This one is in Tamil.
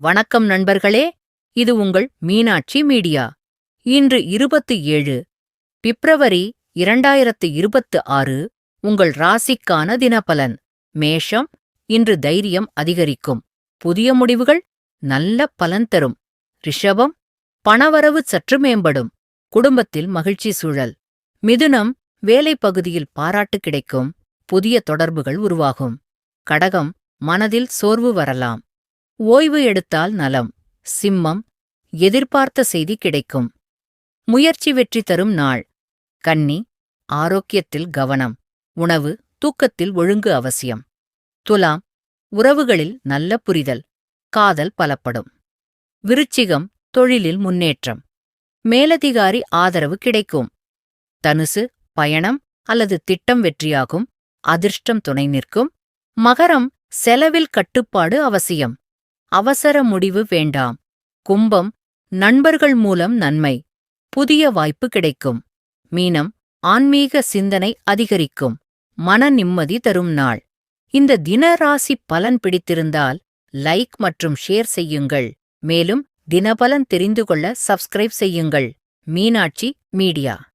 வணக்கம் நண்பர்களே, இது உங்கள் மீனாட்சி மீடியா. இன்று 27 பிப்ரவரி 2026 உங்கள் ராசிக்கான தினபலன். மேஷம், இன்று தைரியம் அதிகரிக்கும். புதிய முடிவுகள் நல்ல பலன் தரும். ரிஷபம், பணவரவு சற்று மேம்படும். குடும்பத்தில் மகிழ்ச்சி சூழல். மிதுனம், வேலை பகுதியில் பாராட்டு கிடைக்கும். புதிய தொடர்புகள் உருவாகும். கடகம், மனதில் சோர்வு வரலாம். ஓய்வு எடுத்தால் நலம். சிம்மம், எதிர்பார்த்த செய்தி கிடைக்கும். முயற்சி வெற்றி தரும் நாள். கன்னி, ஆரோக்கியத்தில் கவனம். உணவு, தூக்கத்தில் ஒழுங்கு அவசியம். துலாம், உறவுகளில் நல்ல புரிதல். காதல் பலப்படும். விருச்சிகம், தொழிலில் முன்னேற்றம். மேலதிகாரி ஆதரவு கிடைக்கும். தனுசு, பயணம் அல்லது திட்டம் வெற்றியாகும். அதிர்ஷ்டம் துணை நிற்கும். மகரம், செலவில் கட்டுப்பாடு அவசியம். அவசர முடிவு வேண்டாம். கும்பம், நண்பர்கள் மூலம் நன்மை. புதிய வாய்ப்பு கிடைக்கும். மீனம், ஆன்மீக சிந்தனை அதிகரிக்கும். மன நிம்மதி தரும் நாள். இந்த தினராசி பலன் பிடித்திருந்தால் லைக் மற்றும் ஷேர் செய்யுங்கள். மேலும் தினபலன் தெரிந்து கொள்ள சப்ஸ்கிரைப் செய்யுங்கள். மீனாட்சி மீடியா.